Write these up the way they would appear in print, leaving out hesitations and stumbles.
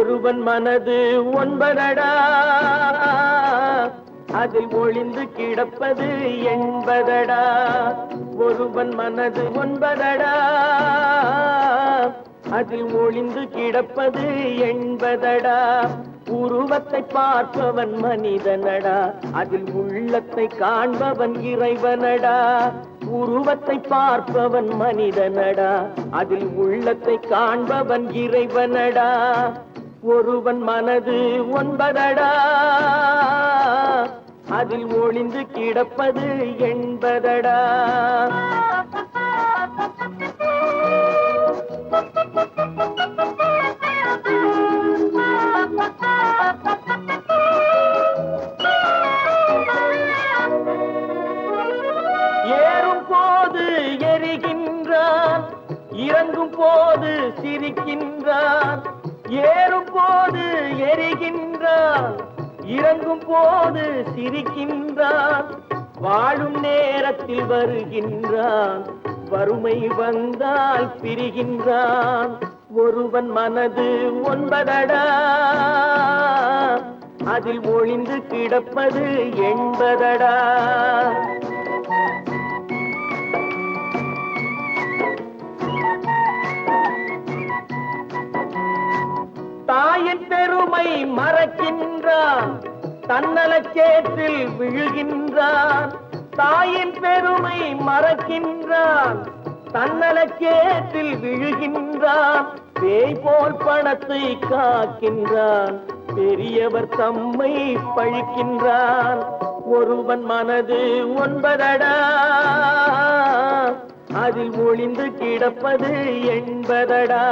ஒருவன் மனது ஒன்பதடா, அதில் ஒளிந்து கிடப்பது என்பதடா. ஒருவன் மனது ஒன்பதடா, அதில் ஒளிந்து கிடப்பது என்பதடா. உருவத்தை பார்ப்பவன் மனிதனடா, அதில் உள்ளத்தை காண்பவன் இறைவனடா. உருவத்தை பார்ப்பவன் மனிதனடா, அதில் உள்ளத்தை காண்பவன் இறைவனடா. ஒருவன் மனது ஒன்பதடா, அதில் ஒளிந்து கிடப்பது என்பதடா. ஏறும் போது எரிகின்றான், இறங்கும் போது சிரிக்கின்றான். ஏறும் போது எரிகின்றான், இறங்கும் போது சிரிக்கின்றான். வாழும் நேரத்தில் வருகின்றான், வறுமை வந்தால் பிரிகின்றான். ஒருவன் மனது ஒன்பதடா, அதில் ஒளிந்து கிடப்பது என்பதடா. தாயின் பெருமை மறக்கின்றான், தன்னலச்சேற்றில் விழுகின்றான். தாயின் பெருமை மறக்கின்றான், தன்னலச்சேற்றில் விழுகின்றான். பேய் போல் பணத்தை காக்கின்றான், பெரியவர் தம்மை பழிக்கின்றான். ஒருவன் மனது ஒன்பதடா, அதில் ஒளிந்து கிடப்பது என்பதடா.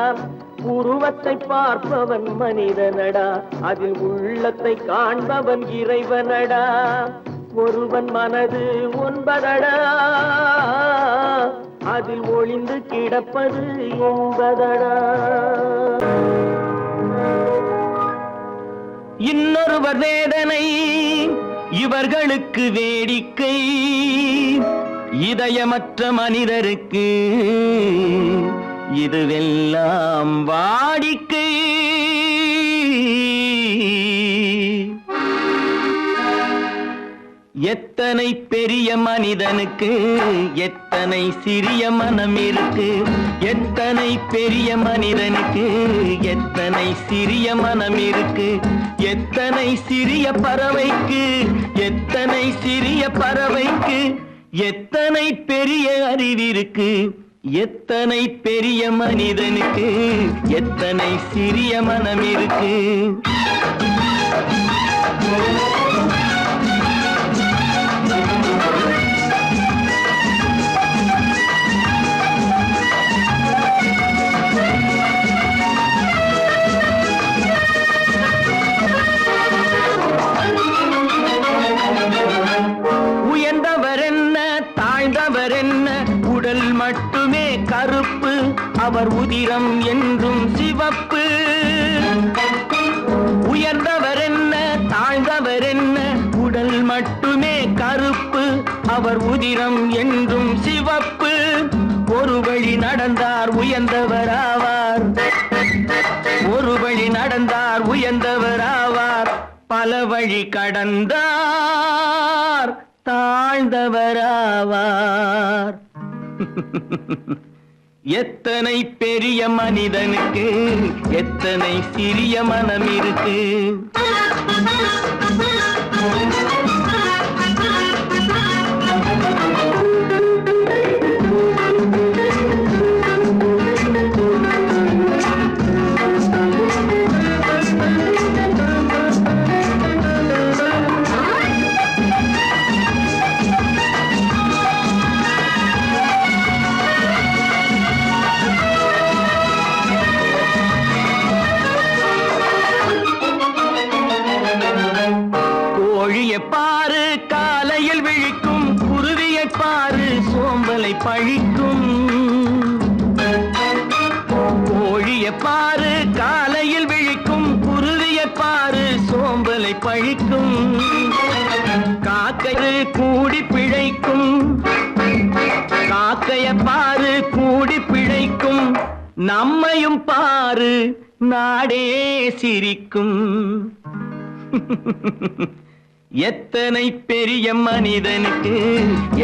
உருவத்தை பார்ப்பவன் மனிதனடா, அதில் உள்ளத்தை காண்பவன் இறைவனடா. ஒருவன் மனது ஒன்பதடா, அதில் ஒளிந்து கிடப்பது என்பதடா. இன்னொருவர் வேதனை இவர்களுக்கு வேடிக்கை, இதயமற்ற மனிதருக்கு இதுவெல்லாம் வாடிக்கை. எத்தனை பெரிய மனிதனுக்கு எத்தனை சிறிய மனம் இருக்கு. எத்தனை பெரிய மனிதனுக்கு எத்தனை சிறிய மனம் இருக்கு. எத்தனை சிறிய பறவைக்கு எத்தனை சிறிய பறவைக்கு எத்தனை பெரிய அறிவிருக்கு. எத்தனை பெரிய மனிதனுக்கு எத்தனை சிறிய மனம் இருக்கு. உயர்ந்தவர் என்ன தாழ்ந்தவர் என்ன, உடல் மட்டுமே கருப்பு, அவர் உதிரம் என்றும் சிவப்பு. உயர்ந்தவர் என்ன தாழ்ந்தவர் என்ன, உடல் மட்டுமே கருப்பு, அவர் உதிரம் என்றும் சிவப்பு. ஒரு வழி நடந்தார் உயர்ந்தவர் ஆவார், ஒரு வழி நடந்தார் உயர்ந்தவர் ஆவார். பல வழி கடந்தார் தாழ்ந்தவர் ஆவார். எத்தனை பெரிய மனிதனுக்கு எத்தனை சிறிய மனம் இருக்கு. பாரு காலையில் விழிக்கும், குருவியை பாரு சோம்பலை பழிக்கும். கோழியை பாரு காலையில் விழிக்கும், குருவியை பாரு சோம்பலை பழிக்கும். காக்கை கூடி பிழைக்கும், காக்கைய பாரு கூடி பிழைக்கும். நம்மையும் பாரு நாடே சிரிக்கும். எத்தனை பெரிய மனிதனுக்கு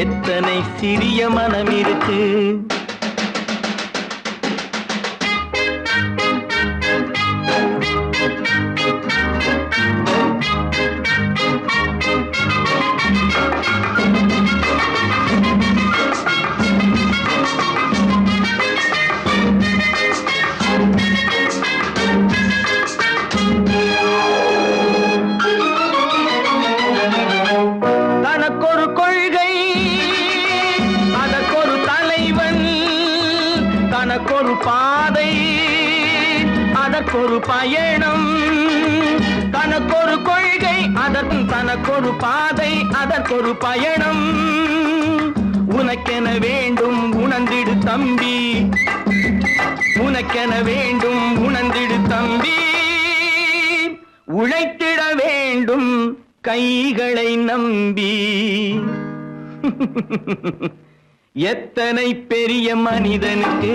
எத்தனை சிறிய மனம் இருக்கு. தனக்கொரு கொள்கை, அதற்கொரு தலைவன், தனக்கொரு பாதை, அதற்கொரு பயணம். தனக்கொரு கொள்கை, தனக்கொரு பாதை, அதற்கொரு பயணம். உனக்கென வேண்டும் உணர்ந்திடு தம்பி, உனக்கென வேண்டும் உணர்ந்திடு தம்பி. உழைத்திட வேண்டும் கைகளை நம்பி. எத்தனை பெரிய மனிதனுக்கு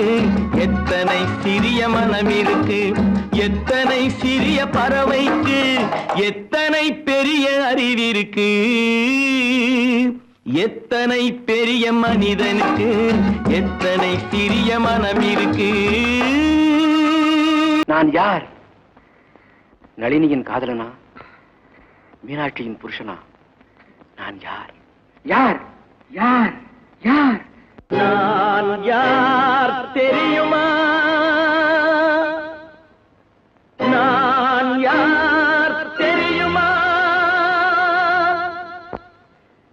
எத்தனை சிறிய மனம் இருக்கு. எத்தனை சிறிய பறவைக்கு எத்தனை பெரிய அறிவிருக்கு. எத்தனை பெரிய மனிதனுக்கு எத்தனை சிறிய மனம் இருக்கு. நான் யார்? நளினியின் காதலனா? மீனாட்சியின் புருஷனா? நான் யார்? யார்? யார்? யார்? நான் யார் தெரியுமா? நான் யார் தெரியுமா?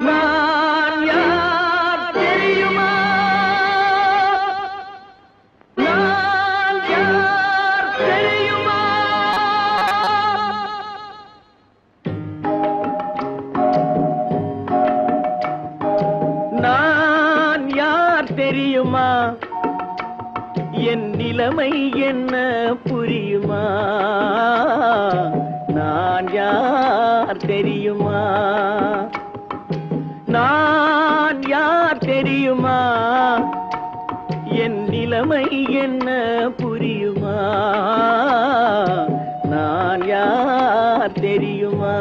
நான் யார் தெரியுமா? நான் யார் தெரியுமா? நான் யார் தெரியுமா? என் நிலைமை என்ன புரியுமா? நான் யார் தெரியுமா? நான் யார் தெரியுமா? என் நிலைமை என்ன புரியுமா? நான் யார் தெரியுமா?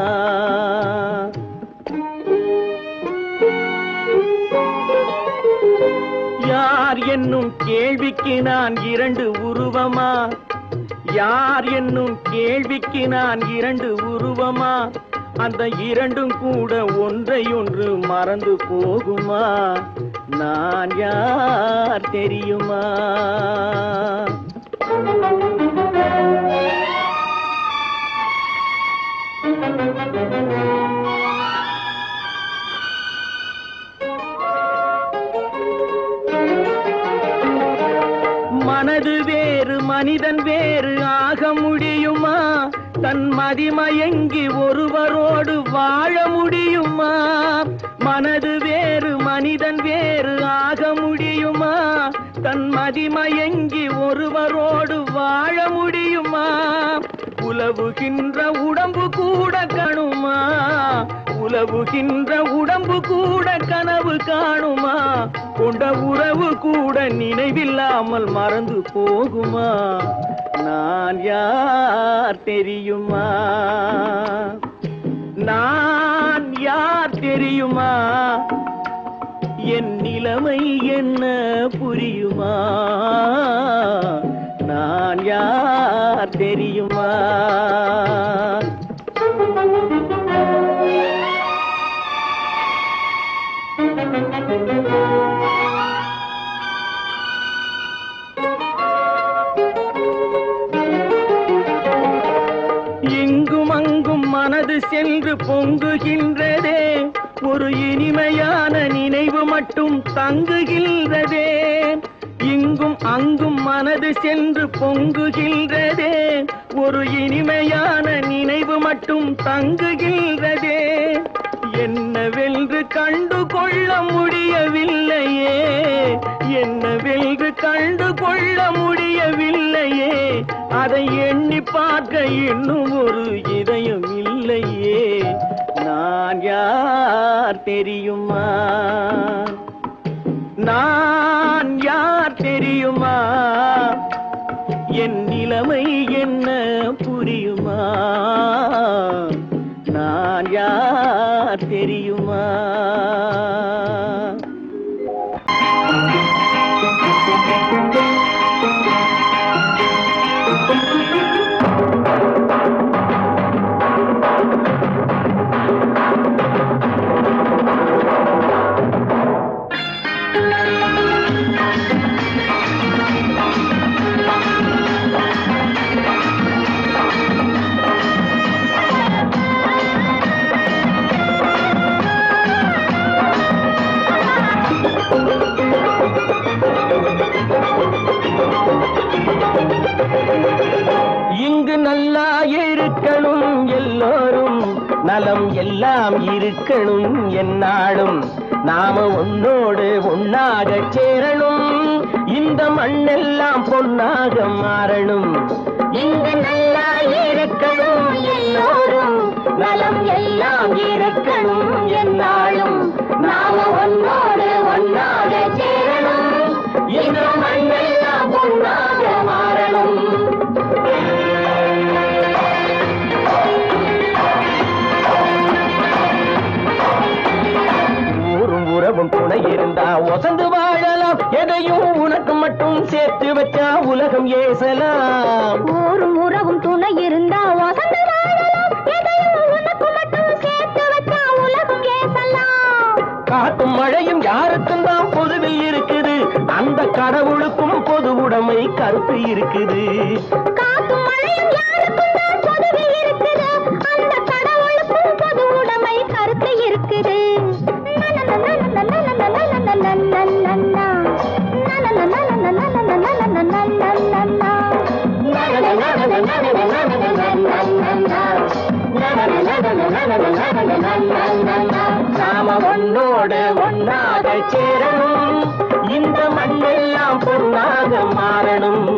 யார் என்னும் கேள்விக்கு நான் இரண்டு உருவமா? யார் என்னும் கேள்விக்கு நான் இரண்டு உருவமா? அந்த இரண்டும் கூட ஒன்றையொன்று மறந்து போகுமா? நான் யார் தெரியுமா? மனது வேறு மனிதன் வேறு ஆக முடியுமா? தன் மதிமயங்கி ஒருவரோடு வாழ முடியுமா? மனது வேறு மனிதன் வேறு ஆக முடியுமா? தன் மதிமயங்கி ஒருவரோடு வாழ முடியுமா? உலவுகின்ற உடம்பு கூட கணுமா? உலவுகின்ற உடம்பு கூட கனவு காணுமா? கொண்ட உறவு கூட நினைவில்லாமல் மறந்து போகுமா? நான் யார் தெரியுமா? நான் யார் தெரியுமா? என் நிலைமை என்ன புரியுமா? நான் யார் தெரியுமா? இங்கும் அங்கும் மனது சென்று பொங்குகின்றதே, ஒரு இனிமையான நினைவு மட்டும் தங்குகின்றதே. இங்கும் அங்கும் மனது சென்று பொங்குகின்றதே, ஒரு இனிமையான நினைவு மட்டும் தங்குகின்றதே. என்னவென்று கண்டு கொள்ள முடியவில்லையே, என்னவென்று கண்டு கொள்ள முடியவில்லையே. அதை எண்ணி பார்க்க இன்னும் ஒரு இதயம் இல்லையே. நான் யார் தெரியுமா? நான் யார் தெரியுமா? என் நிலைமை என்ன புரியுமா? நான் யார் தெரியுமா? இங்கு நல்லா இருக்கணும் எல்லோரும், நலம் எல்லாம் இருக்கணும் என்னாலும். நாம ஒன்னோடு ஒன்னாக சேரணும், இந்த மண்ணெல்லாம் பொன்னாக மாறணும். இங்கு நல்லா இருக்கணும் எல்லோரும், நலம் எல்லாம் இருக்கணும் என்னாலும். நாம ஒன்னோடு ஒன்னாக சேரணும், இந்த மண்ணெல்லாம் பொன்னாக மாறணும். உறவும் துணை இருந்தா ஒசந்து வாழலாம், எதையும் உனக்கு மட்டும் சேர்த்து வச்சா உலகம் ஏசலாம். ஊரும் உறவும் துணை இருந்தா ஒசந்து வாழலாம், எதையும் உனக்கு மட்டும் சேர்த்து வச்சா உலகம் ஏசலாம். காட்டும் மழையும் யாருக்கும் தான் பொதுவில் இருக்குது, அந்த கடவுளுக்கும் பொது உடைமை கருத்து இருக்குது. காட்டும் மழையும் யாருக்கும் தான் பொதுவில் இருக்குது, அந்த கடவுளுக்கும் பொது உடைமை கருத்து இருக்குது. நாம ஒன்னோடு ஒன்னாக சேரணும், இந்த மண்ணெல்லாம் பொன்னாக மாறணும்.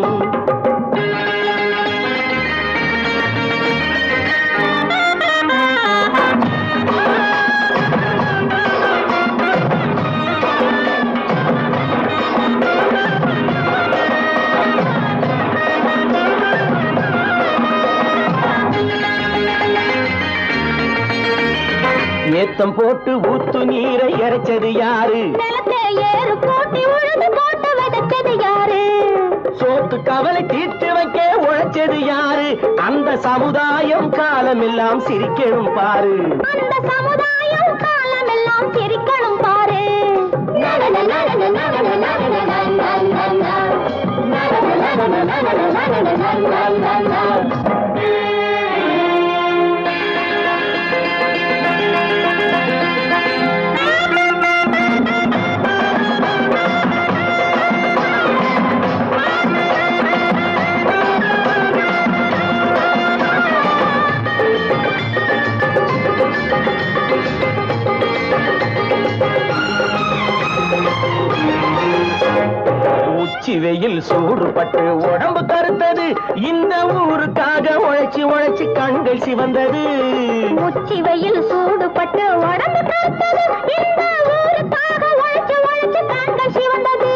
ஏத்தம் போட்டு ஊத்து நீரை இறைச்சது யாரு? நிலத்தை ஏறு போட்டி உழுது போட்டு விதைச்சது யாரு? சோத்து கவலை தீர்த்து வைக்க உழைச்சது யாரு? அந்த சமுதாயம் காலமெல்லாம் சிரிக்கணும் பாரு. அந்த சமுதாயம் காலமெல்லாம் சிரிக்கணும் பாரு. உச்சி வெயில் சூடுபட்டு உடம்பு கருத்தது, இந்த ஊருக்காக உழைச்சி உழைச்சி கண்கள் சிவந்தது. உச்சி வெயில் சூடுபட்டு உடம்பு கருத்தது, இந்த ஊருக்காக உழைச்சி உழைச்சி கண்கள் சிவந்தது.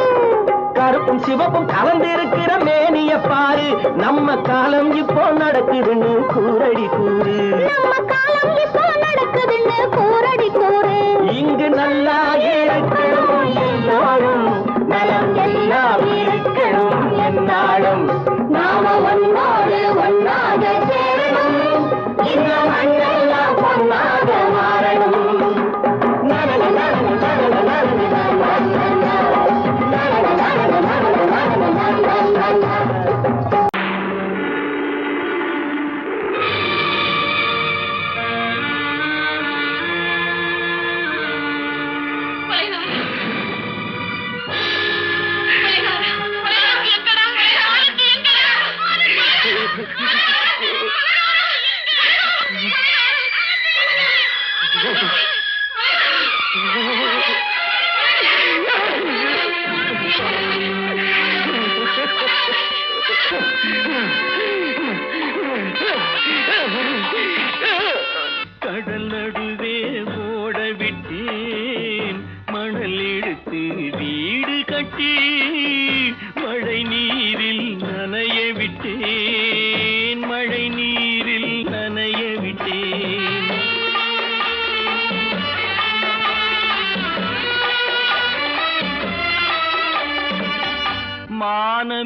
கருப்பும் சிவப்பும் கலந்திருக்கிற மேனிய பாரு, நம்ம காலம் இப்போ நடக்குதுன்னு கூரடி கூறு. நம்ம காலம் இப்போ நடக்குதுன்னு கூரடி கூறு. இங்கு நல்லா இருக்கணும் எல்லாரும், நலம் எல்லாம் இருக்கணும் என்னாலும். நாம ஒன்னோடு ஒன்னாக சேரணும், இந்த மண்ணெல்லாம் பொன்னாக மாறணும்.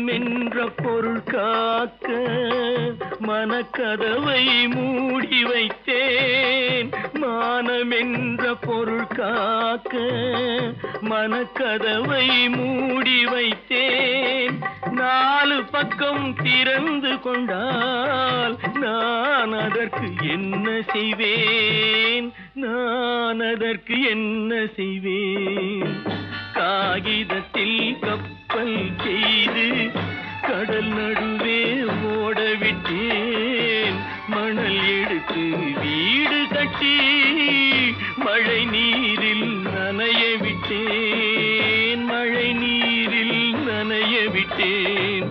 மானமென்ற பொருள் காக்க மனக்கதவை மூடி வைத்தேன். மானமென்ற பொருள் காக்க மனக்கதவை மூடி வைத்தேன். 4 பக்கம் திறந்து கொண்டால் நான் அதற்கு என்ன செய்வேன்? நான் அதற்கு என்ன செய்வேன்? காகிதத்தில் கப்பல் செய்து கடல் நடுவே ஓடவிட்டேன். மணல் எடுத்து வீடு கட்டி மழை நீரில் நனைய விட்டேன். மழை நீரில் நனைய விட்டேன்.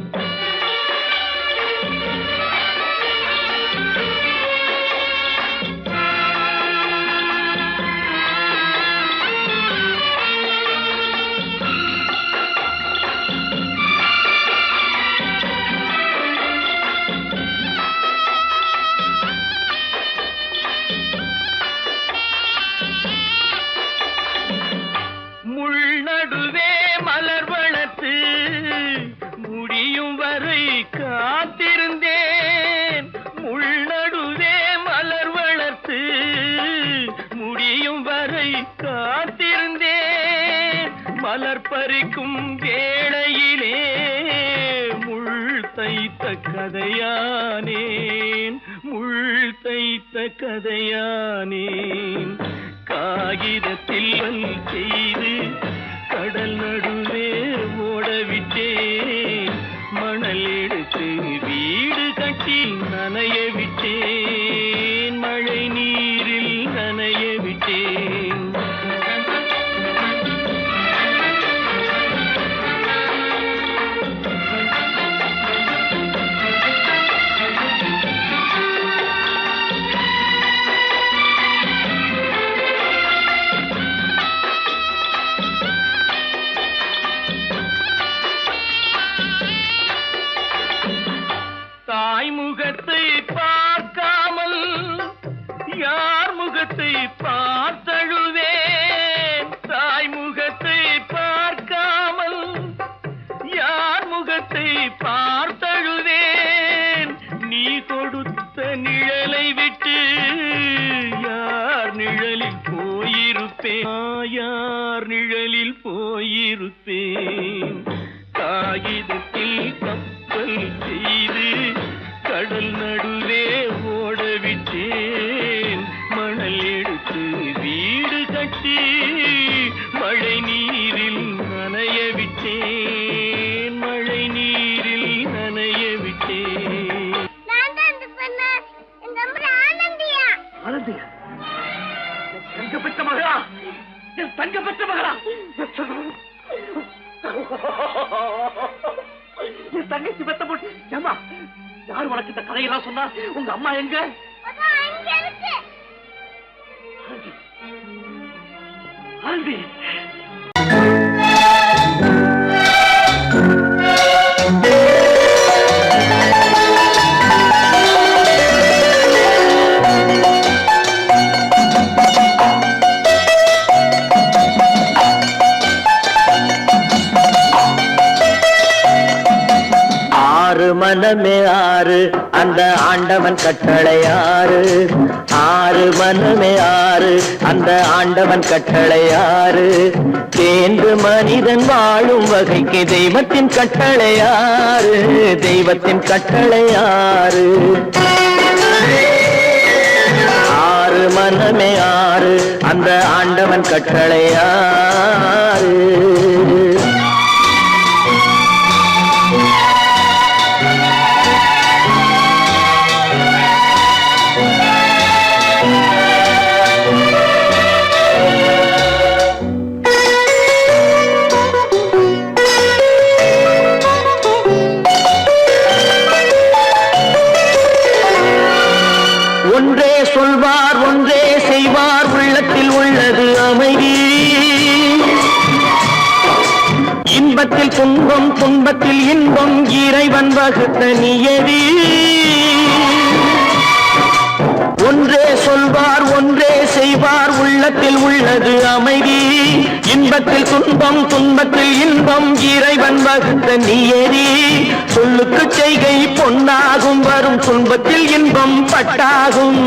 நடுவே மலர் வளர்த்து முடியும் வரை காத்திருந்தேன். முள்நடுவே மலர் வளர்த்து முடியும் வரை காத்திருந்தேன். மலர் பறிக்கும் வேளையிலே முள் தைத்த கதையானேன். முள் தைத்த கதையானேன். காகிதத்தில் செய்து கடல் நடுவே ஓடவிட்டேன். மணல் எடுத்து வீடு கட்டி நனைய விட்டேன். மழை நீரில் நனைய விட்டேன். தாய் முகத்தை பார்க்காமல் யார் முகத்தை பார்த்தழுவேன். தாய் முகத்தை பார்க்காமல் யார் முகத்தை பார்த்தழுவேன். நீ கொடுத்த நிழலை விட்டு யார் நிழலில் போயிருப்பேன். யார் நிழலில் போயிருப்பேன். காகிதத்தில் கப்பல் செய்து கடல் நடுவே ஓடவிட்டேன். மணல் எடுத்து வீடு கட்டி மழை நீரில் நனைய விட்டேன். மழை நீரில் நனைய விட்டேன். ஆனந்தியா, தங்க பெற்ற மகளா? தங்க பெற்ற மகளா? தங்கச்சி பெத்த போட்டு ஏமா யார் உனக்கு இந்த கதையெல்லாம் சொன்னா? உங்க அம்மா எங்க? ஆனந்தி, மனமே ஆறு அந்த ஆண்டவன் கட்டளை ஆறு. ஆறு மனமே ஆறு அந்த ஆண்டவன் கட்டளை ஆறு. தேர்ந்து மனிதன் வாழும் வகைக்கு தெய்வத்தின் கட்டளை ஆறு. தெய்வத்தின் கட்டளை ஆறு. ஆறு மனமே ஆறு அந்த ஆண்டவன் கட்டளை ஆறு. ஒன்றே சொல்வார் ஒன்றே செய்வார் உள்ளத்தில் உள்ளது அமைதி. இன்பத்தில் துன்பம் துன்பத்தில் இன்பம் இறைவன் வகுத்த நியதி. ஒன்றே சொல்வார் ஒன்றே செய்வார் உள்ள உள்ளத்தில் உள்ளது அமைதி, இன்பத்தில் துன்பம் துன்பத்தில் இன்பம் இறைவன் வகுத்த நியதி. சொல்லுக்கு செய்கை பொன்னாகும், வரும் துன்பத்தில் இன்பம் பட்டாகும்.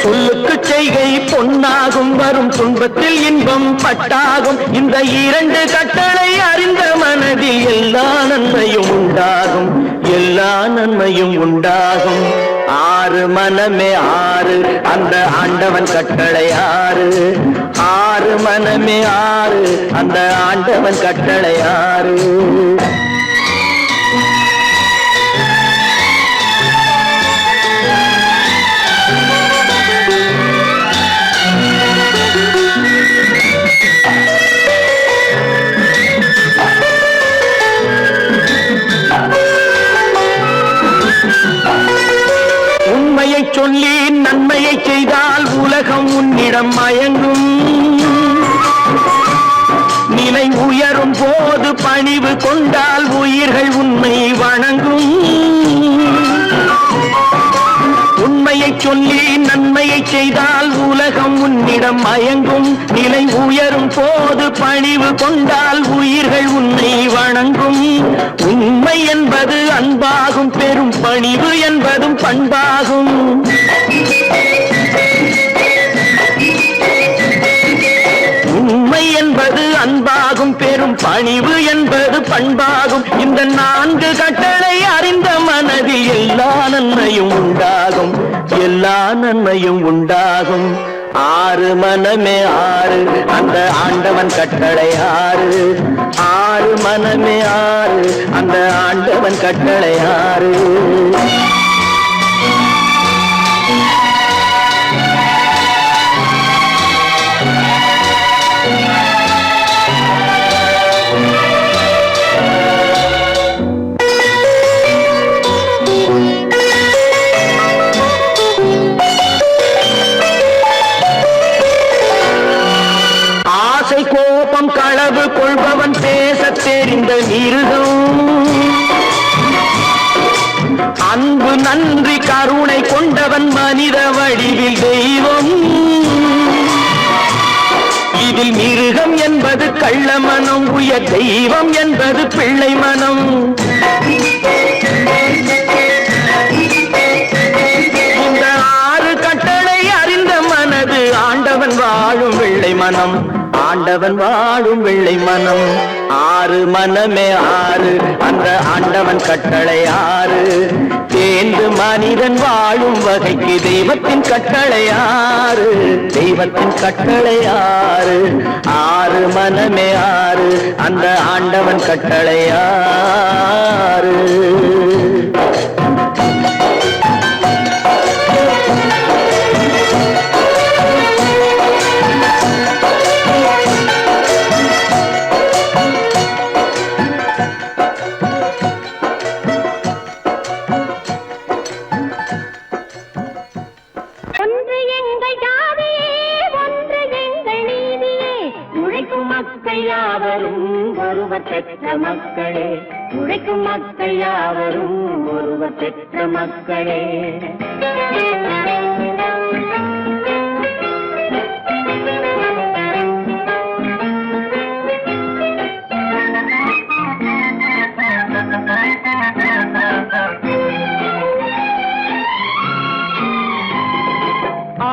சொல்லுக்கு செய்கை பொன்னாகும், வரும் துன்பத்தில் இன்பம் பட்டாகும். இந்த இரண்டு கட்டளை அறிந்த மனதில் எல்லா நன்மையும் உண்டாகும், எல்லா நன்மையும் உண்டாகும். ஆறு மனமே ஆறு, அந்த ஆண்டவன் கட்டளை ஆறு. ஆறு மனமே ஆறு, அந்த ஆண்டவன் கட்டளை ஆறு. உண்மையை சொல்லி நன்மையை செய்தால் உலகம் உன்னிடம் மயங்கும். நிலை உயரும் போது பணிவு கொண்டால் உயிர்கள் உன்னை வணங்கும். உண்மையை சொல்லி நன்மையை செய்தால் உலகம் உன்னிடம் மயங்கும். நிலை உயரும் போது பணிவு கொண்டால் உயிர்கள் உன்னை வணங்கும். உண்மை என்பது அன்பாகும், பெரும் பணிவு என்பதும் பண்பாகும். உண்மை என்பது அன்பாகும், பெரும் பணிவு என்பது பண்பாகும். இந்த நான்கு கட்டளை அறிந்த மனதில் எல்லா நன்மையும் உண்டாகும், எல்லா நன்மையும் உண்டாகும். ஆறு மனமே ஆறு, அந்த ஆண்டவன் கட்டளை ஆறு. ஆறு மனமே ஆறு, அந்த ஆண்டவன் கட்டளை ஆறு. கோபம் களவு கொள்பவன் பேசத் தெரிந்த மிருகம். அன்பு நன்றி கருணை கொண்டவன் மனித வடிவில் தெய்வம். இதில் மிருகம் என்பது கள்ள மனம், உயர் தெய்வம் என்பது பிள்ளை மனம். இந்த ஆறு கட்டளை அறிந்த மனது ஆண்டவன் வாழும் வெள்ளை மனம், ஆண்டவன் வாழும் வெள்ளை மனம். ஆறு மனமே ஆறு, அந்த ஆண்டவன் கட்டளை ஆறு. தேர்ந்து மனிதன் வாழும் வகைக்கு தெய்வத்தின் கட்டளை ஆறு, தெய்வத்தின் கட்டளை ஆறு. ஆறு மனமே ஆறு, அந்த ஆண்டவன் கட்டளை ஆறு. பெற்ற மக்களே, உழைக்கும் மக்கள் யாவரும் ஒருவர் பெற்ற மக்களே.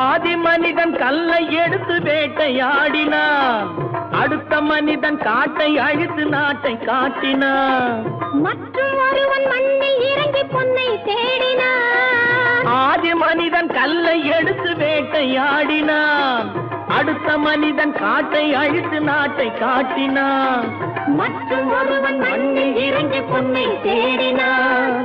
ஆதி மனிதன் கல்லை எடுத்து வேட்டையாடினான், அடுத்த மனிதன் காட்டை அழித்து நாட்டை காட்டினான். மற்றும் ஒருவன் மண்ணில் இறங்கி பொன்னை தேடினான். ஆதி மனிதன் கல்லை எடுத்து வேட்டையாடினான், அடுத்த மனிதன் காட்டை அழித்து நாட்டை காட்டினான். மற்றும் ஒருவன் மண்ணில் இறங்கி பொன்னை தேடினான்.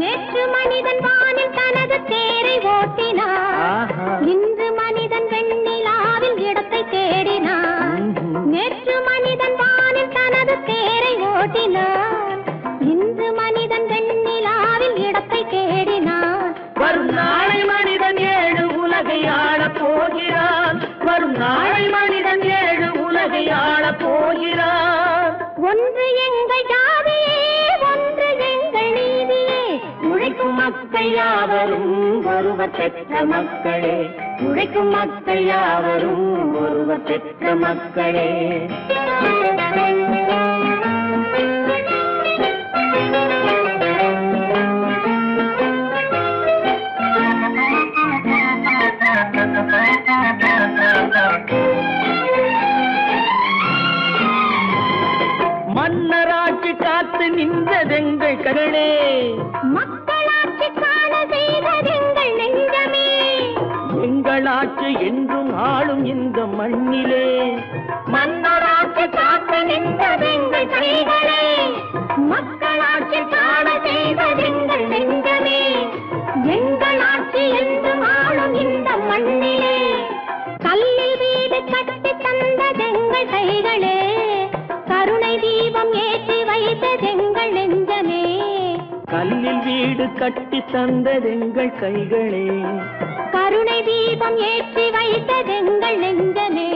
நேற்று மனிதன் வானில் தனது தேரை ஓட்டினான், இன்று மனிதன் வெண்ணிலாவில் இடத்தை தேடினான். நேற்று மனிதன் வானில் தனது தேரை ஓட்டினான், இன்று மனிதன் வெண்ணிலாவில் இடத்தை தேடினான். வரும் நாளை மனிதன் 7 உலகை ஆளப் போகிறான், வரும் நாளை மனிதன் 7 உலகை ஆளப் போகிறான். ஒன்று எங்கள் ஜாதியே, ஒன்று எங்கள் நீதியே, உழைக்கும் மக்கள் மக்கள் யாவரும் ஒருவர் பெற்ற மக்களே, உழைக்கும் மக்கள் யாவரும் ஒருவர் பெற்ற மக்களே. மன்னராட்சி காத்து நின்றதெங்கள் கரளே, மக்களாட்சி காண செய்ததெங்கள் நெஞ்சமே. எங்களாட்சி என்றும் ஆளும் இந்த மண்ணிலே. மன்னராட்சி காத்து நின்றதெங்கள் கைகளே, மக்களாட்சி காண செய்ததெங்கள் நெஞ்சமே. எங்களாட்சி என்றும் ஆளும் இந்த மண்ணிலே. கல்லில் வீடு கட்டி தந்ததெங்கள் கைகளே, கருணை தீபம் ஏற்றி வைத்ததெங்கள் நெஞ்சமே. கல்லில் வீடு கட்டி தந்ததெங்கள் கைகளே, கருணை தீபம் ஏற்றி வைத்ததெங்கள் நெஞ்சமே.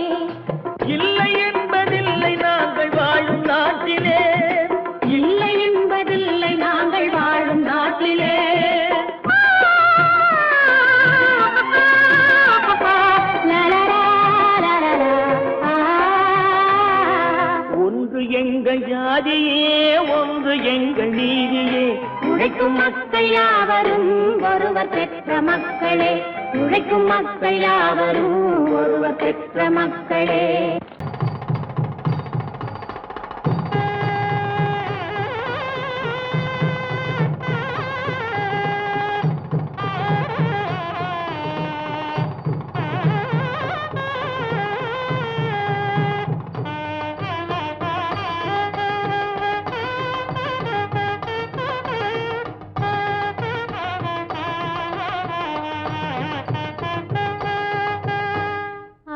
இல்லை என்பதில்லை நாங்கள் வாழும் நாட்டிலே, இல்லை என்பதில்லை நாங்கள் வாழும் நாட்டிலே. ஒன்று எங்கள் ஜாதியே, ஒன்று எங்கள் நீதியே. உழைக்கும் மக்கள் யாவரும் ஒருவர் பெற்ற மக்களே, உழைக்கும் மக்கள் யாவரும் ஒருவர் பெற்ற மக்களே.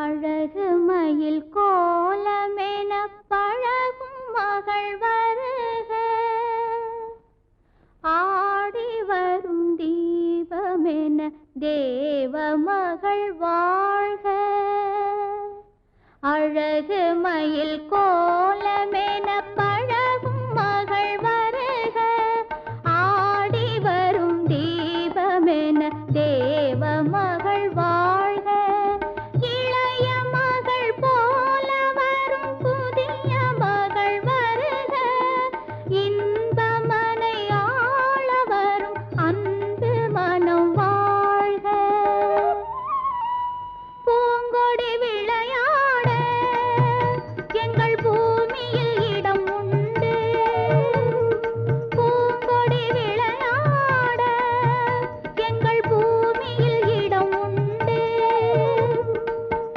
அழகு மயில் கோலமென பழகும் மகள் வருக, ஆடி வரும் தீபமென தேவ மகள் வாழ்க. அழகு மயில் கோலமென பழகும் மகள் வருக, ஆடி வரும் தீபமென தேவ மகள் வாழ்க. இளைய மகள் போல வரும் புதிய மகள் வருக, இன்பமனை ஆள வரும் அன்பு மனம் வாழ்க. பூங்கொடி விளையாட எங்கள் பூமியில் இடம் உண்டு, பூங்கொடி விளையாட எங்கள் பூமியில் இடம் உண்டு.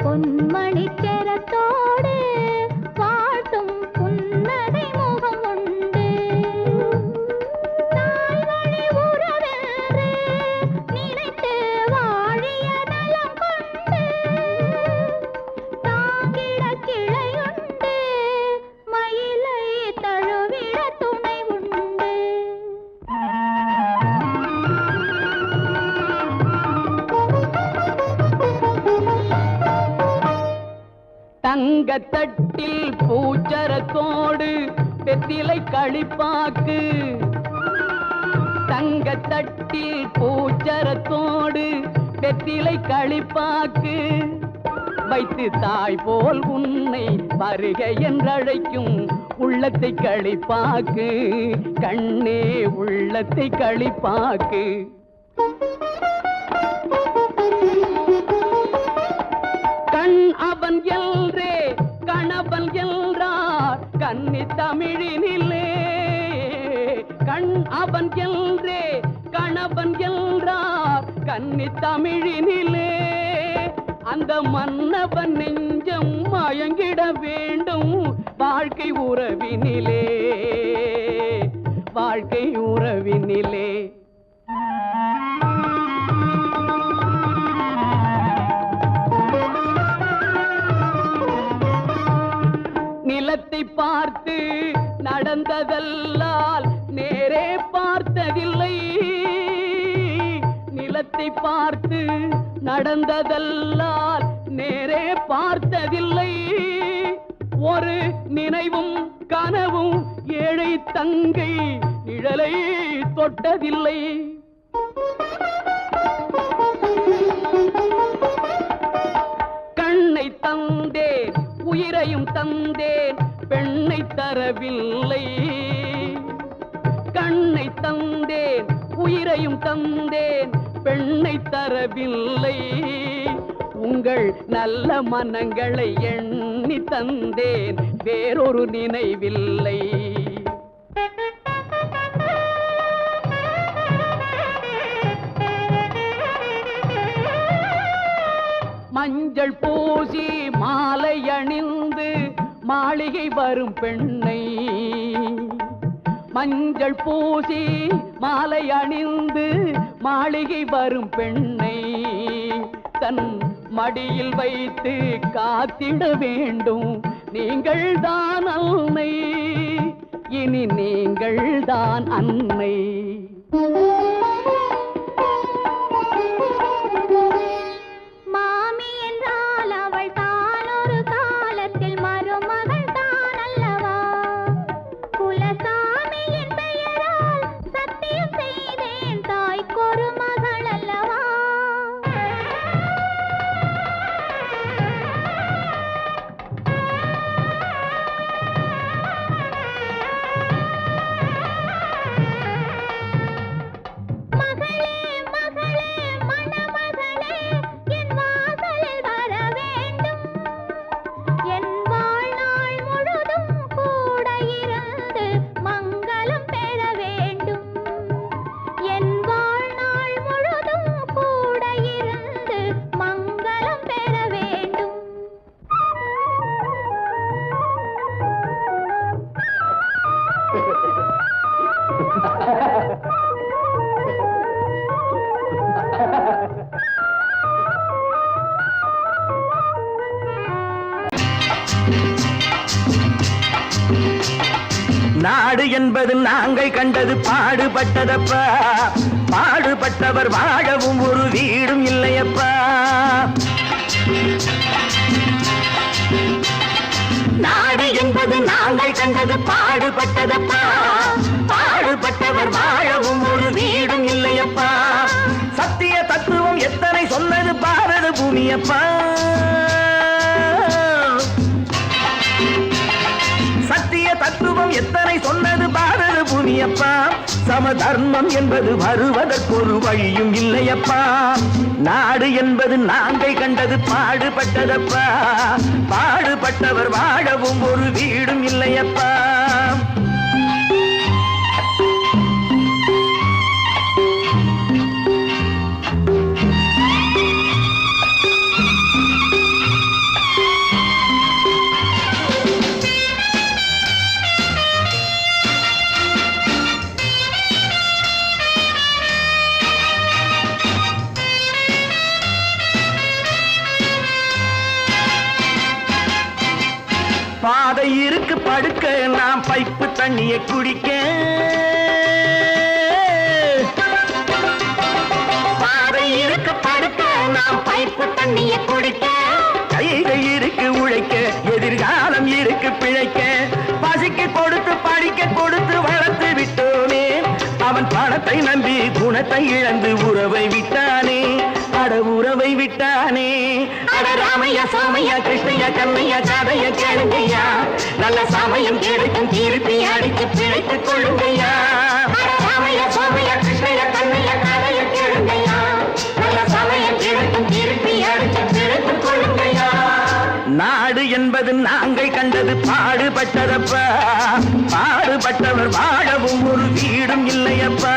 பொன்மணிச் செரத்தோடு வாழ்த்தும் புன்னகை முகம் உண்டு. தாய்வழி உறவென்று நினைத்து வாழிய நலம் கொண்டு, தாங்கிட கிளையுண்டு, மயிலை தழுவிட துணை உண்டு. தங்கத்தட்டில் பூச்சரத்தோடு வெற்றிலை களிப்பாக்கு, தங்கத்தட்டில் பூச்சரத்தோடு வெற்றிலை களிப்பாக்கு வைத்து தாய் போல் உன்னை வருக என்றழைக்கும் உள்ளத்தை களிப்பாக்கு, கண்ணே உள்ளத்தை களிப்பாக்கு. கண் அவன் எல்ரே கணவன் என்றார் கன்னி தமிழினிலே, கண் அவன் எல்ரே கணவன் என்றார் கன்னி தமிழினிலே. அந்த மன்னவன் நெஞ்சம் மயங்கிட வேண்டும் வாழ்க்கை உறவினிலே, வாழ்க்கை உறவினிலே. நிலத்தை பார்த்து நடந்ததல்லால் நேரே பார்த்ததில்லை, நிலத்தை பார்த்து நடந்ததல்லால் நேரே பார்த்ததில்லை. ஒரு நினைவும் கனவும் ஏழை தங்கை நிழலை தொட்டதில்லை. உயிரையும் தந்தேன் பெண்ணை தரவில்லை. கண்ணை தந்தேன் உயிரையும் தந்தேன் பெண்ணை தரவில்லை. உங்கள் நல்ல மனங்களை எண்ணி தந்தேன் வேறொரு நினைவில்லை. மஞ்சள் பூசி மாலை அணிந்து மாளிகை வரும் பெண்ணை, மஞ்சள் பூசி மாலை அணிந்து மாளிகை வரும் பெண்ணை தன் மடியில் வைத்து காத்திட வேண்டும். நீங்கள் தான் அன்னை, இனி நீங்கள் தான் அன்னை. மாமி என்றால் அவள் தான் ஒரு காலத்தில் மருமகள் தான் அல்லவா? குலசாமியின் பெயரால் சத்தியம் செய்தேன் தாய்க்கொரு மகள் அல்லவா? மகளே மகளே மணமகளே என் வாசலில் வர வேண்டும். என் வாழ்நாள் முழுதும் கூட இருந்து மங்களம் பெற வேண்டும். என் வாழ்நாள் முழுதும் கூட இருந்து மங்களம் பெற வேண்டும். நாடு என்பது நாங்கள் கண்டது பாடுபட்டதப்பா. பாடுபட்டவர் வாழவும் ஒரு வீடும் இல்லையப்பா. நாடு என்பது நாங்கள் கண்டது பாடுபட்டதப்பா. பாடுபட்டவர் வாழவும் ஒரு வீடும் இல்லையப்பா. சத்திய தத்துவம் எத்தனை சொன்னது பாரத பூமியப்பா. சத்திய தத்துவம் எத்தனை சொன்னது பாரத பூமியப்பா. சமதர்மம் என்பது வருவதற்கொரு வழியும் இல்லையப்பா. நாடு என்பது நாங்கள் கண்டது பாடுபட்டதப்பா. பாடுபட்டவர் வாழவும் ஒரு வீடும் இல்லையப்பா. பாதை இருக்கு படுக்க நாம் பைப்பு தண்ணியை குடிக்க. பாதை இருக்கு படுக்க நாம் பைப்பு தண்ணியை குடிக்க. கைகள் இருக்கு உழைக்க எதிர்காலம் இருக்கு பிழைக்க. பசிக்கு கொடுத்து படிக்க கொடுத்து வளர்த்து விட்டோனே. அவன் பணத்தை நம்பி குணத்தை இழந்து உறவை விட்டானே. அட உறவை விட்டானே. அட ராமையா சோமையா கிருஷ்ணையா கண்ணையா காதைய கேளுங்கய்யா. நல்ல சமயம் கிடைக்கும் திருப்பி அடித்து பிழைத்துக் கொள்ளுங்கய்யா. அட ராமையா சோமையா கிருஷ்ணையா கண்ணையா காதைய கேளுங்கய்யா. நல்ல சமயம் கிடைக்கும் திருப்பி அடித்து பிழைத்துக் கொள்ளுங்கய்யா. நாடு என்பது நாங்கள் கண்டது பாடுபட்டதப்பா. பாடுபட்டவர் வாழவும் ஒரு வீடும் இல்லையப்பா.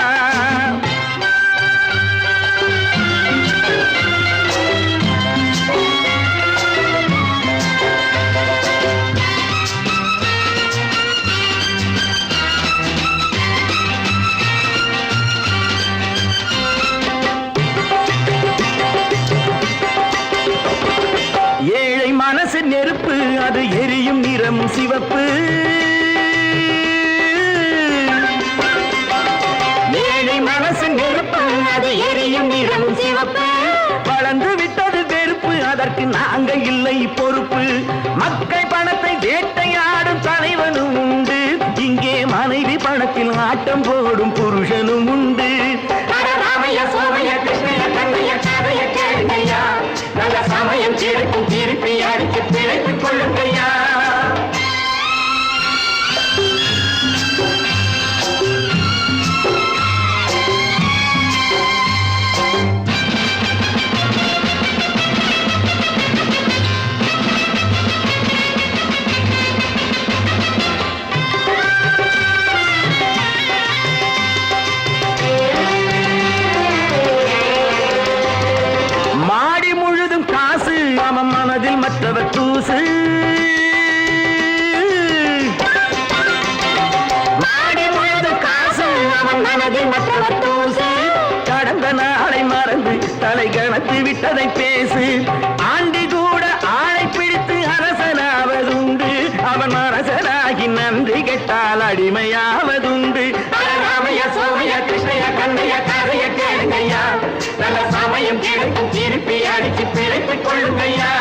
ஏழை மனசு நெருப்பு அது எரியும் நிறம் சிவப்பு. ஏழை மனசு நெருப்பு அது எரியும் நிறம் சிவப்பு. வளர்ந்து விட்டது வெறுப்பு அதற்கு நாங்கள் இல்லை பொறுப்பு. மக்கள் பணத்தை வேட்டையாடும் தலைவனும் உண்டு. இங்கே மனைவி பணத்தில் ஆட்டம் போடும் புருஷனும் உண்டு. ராமையா சோமையா கிருஷ்ணையா கண்ணையா காதைய கேளுங்கய்யா. நல்ல சமயம் கிடைக்கும் திருப்பி அடிச்சு பிழைத்துக் கொள்ளுங்கய்யா. மனதில் மற்றவர் தூசு மாடி முழுது காசு அவன் மனதில் மற்றவர் தூசு கடந்த நாளை மறந்து தலை கணத்து விட்டதை பேசு ஆண்டி கூட ஆளை பிடித்து அரசனாவதுண்டு அவன் அரசனாகி நன்றி கெட்டால் அடிமையாவதுண்டு ராமைய சோமைய கிருஷ்ணய கண்ணைய கதைய கேளுங்கய்யா நல்ல சமயம் கிடைக்கும் திருப்பி அடிச்சு பிழைத்துக் கொள்ளுங்கய்யா.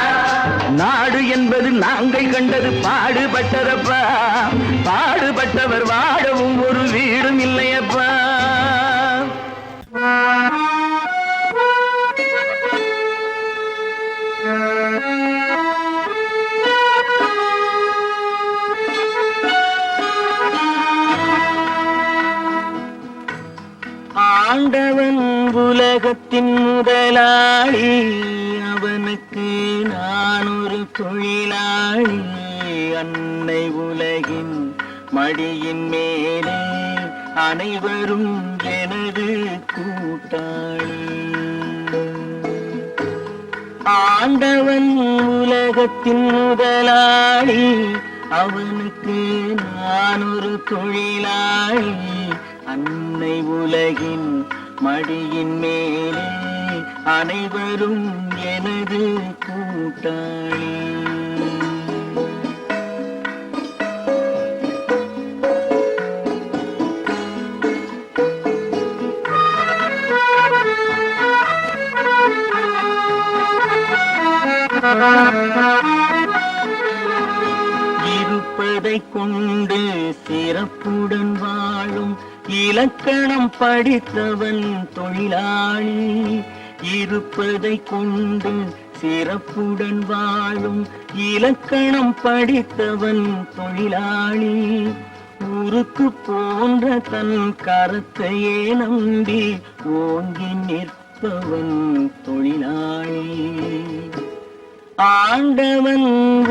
நாடு என்பது நாங்கள் கண்டது பாடுபட்டதப்பா பாடுபட்டவர் வாழவும் ஒரு வீடும் இல்லையப்பா. ஆண்டவன் உலகத்தின் முதலாளி அவனுக்கு நான் ஒரு தொழிலாளி அன்னை உலகின் மடியின் மேலே அனைவரும் எனது கூட்டாளி. ஆண்டவன் உலகத்தின் முதலாளி அவனுக்கு நான் ஒரு தொழிலாளி அன்னை உலகின் மடியின் மேலே அனைவரும் எனது கூட்டாளி. இருப்பதை கொண்டு சிறப்புடன் வாழும் இலக்கணம் படித்தவன் தொழிலாளி. இருப்பதை கொண்டு சிறப்புடன் வாழும் இலக்கணம் படித்தவன் தொழிலாளி. ஊருக்கு போன்ற தன் கருத்தையே நம்பி ஓங்கி நிற்பவன் தொழிலாளி. ஆண்டவன்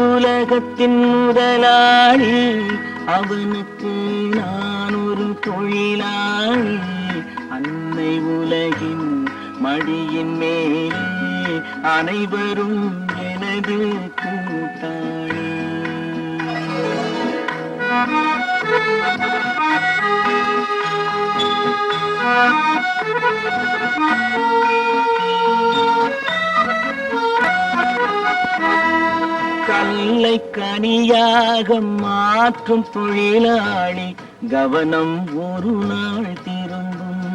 உலகத்தின் முதலாளி அவனுக்கு நான் ஒரு தொழிலாளி அன்னை உலகின் மடியின் மேலே அனைவரும் எனது கூட்டாளி. கல்லை கனியாக மாற்றும் தொழிலாளி கவனம் ஒரு நாள் திரும்பும்.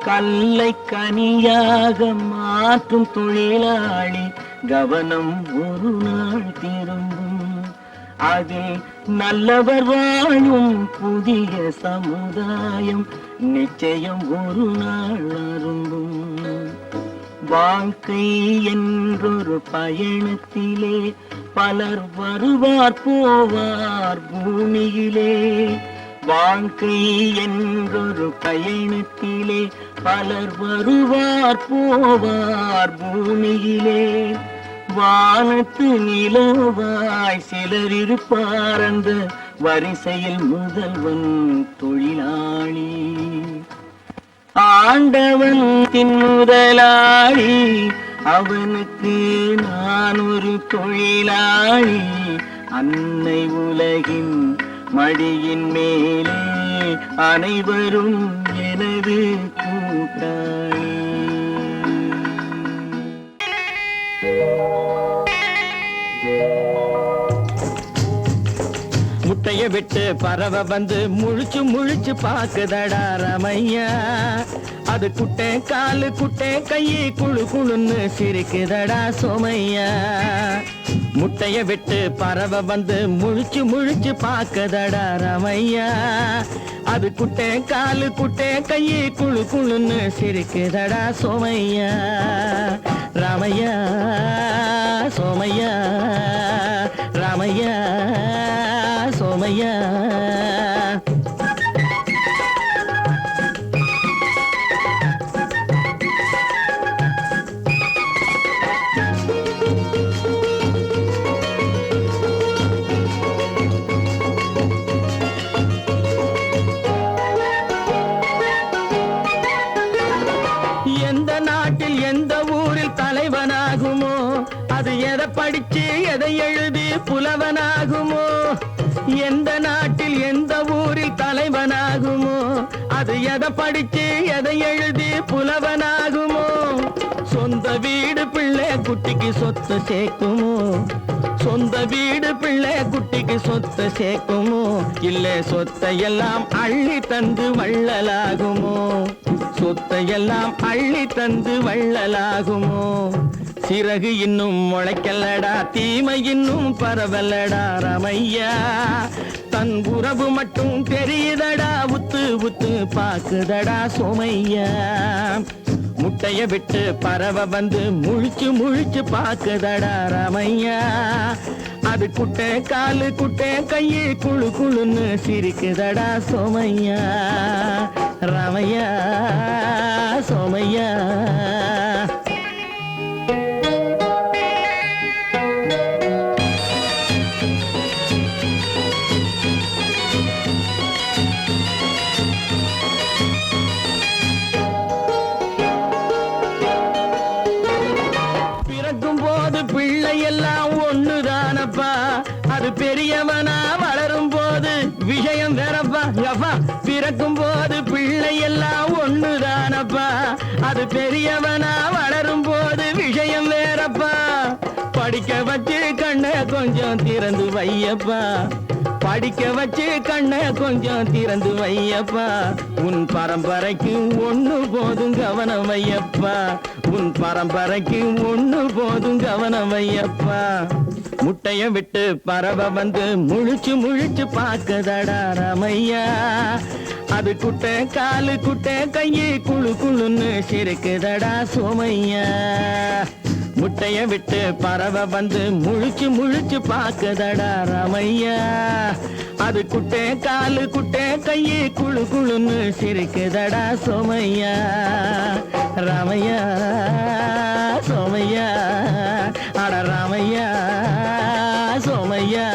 கல்லை கனியாக மாற்றும் தொழிலாளி கவனம் ஒரு நாள் திரும்பும். அதில் நல்லவர் வாழும் புதிய சமுதாயம் நிச்சயம் ஒரு நாள் அரும்பும். வாழ்க்கை என்றொரு பயணத்திலே பலர் வருவார் போவார் பூமியிலே. வாழ்க்கை என்றொரு பயணத்திலே பலர் வருவார் போவார் பூமியிலே. வானத்து நிலவாய் சிலர் இருப்பார் அந்த வரிசையில் முதல்வன் தொழிலாளி. ஆண்டவன் முதலாளி அவனுக்கு நான் ஒரு தொழிலாளி அன்னை உலகின் மடியின் மேலே அனைவரும் எனது கூட்டாளி. முட்டைய விட்டு பறவை வந்து முழிச்சு முழிச்சு பாக்குதடா ரமையா. அது குட்டை காலு குட்டை கையை குழு குழுன்னு சிரிக்குதடா சோமையா. முட்டைய விட்டு பறவை வந்து முழிச்சு முழிச்சு பாக்குதடா ரமையா. அது குட்டை காலு குட்டை கையை குழு குழுன்னு சிரிக்குதடா சோமையா. ராமையா சோமையா ராமையா சோமையா எந்த நாட்டில் எந்த ஊரில் தலைவனாகுமோ அது எதை படிச்சு எதை எழுதி புலவனாகுமோ எந்த நாட்டில் எந்த ஊரில் தலைவனாகுமோ அது எதை படிச்சு எதை எழுதி புலவனாகுமோ சொந்த வீடு பிள்ளை குட்டிக்கு சொத்து சேர்க்குமோ சொந்த வீடு பிள்ளை குட்டிக்கு சொத்து சேர்க்குமோ இல்ல சொத்தையெல்லாம் அள்ளி தந்து வள்ளலாகுமோ சொத்தையெல்லாம் அள்ளி தந்து வள்ளலாகுமோ சிறகு இன்னும் முளைக்கல்லடா தீமை இன்னும் பரவல்லடா ராமையா தன் உறவு மட்டும் தெரியுதடா உத்து உத்து பாக்குதடா சோமையா முட்டைய விட்டு பறவை வந்து முழிச்சு முழிச்சு பாக்குதடா ராமையா அது குட்டை காலு குட்டை கையை குழு குழுன்னு சிரிக்குதடா சோமையா ராமையா சோமையா பிள்ளையெல்லாம் ஒண்ணுதானப்பா அது பெரியவனா வளரும் போது விஷயம் வேறப்பா அப்பா பிறக்கும் போது பிள்ளையெல்லாம் ஒண்ணுதானப்பா அது பெரியவனா வளரும் போது விஷயம் வேறப்பா படிக்க வச்சு கண்ணை கொஞ்சம் திறந்து வையப்பா படிக்க வச்சு கண்ணை கொஞ்சம் திறந்து வையப்பா உன் பரம்பரைக்கு ஒண்ணு போதும் கவனம் வையப்பா உன் பரம்பரைக்கு ஒண்ணு போதும் கவனம் வையப்பா முட்டைய விட்டு பறவை வந்து முழிச்சு முழிச்சு பாக்குதடா ராமையா அது குட்டை காலு குட்டை கையை குழு குழுன்னு சிரிக்குதடா சோமையா முட்டைய விட்டு பறவை வந்து முழிச்சு முழிச்சு பாக்குதடா ராமையா அது குட்டை காலு குட்டை கையை குழு குழுன்னு சிரிக்குதடா சோமையா ராமையா சோமையா அட ராமையா சோமையா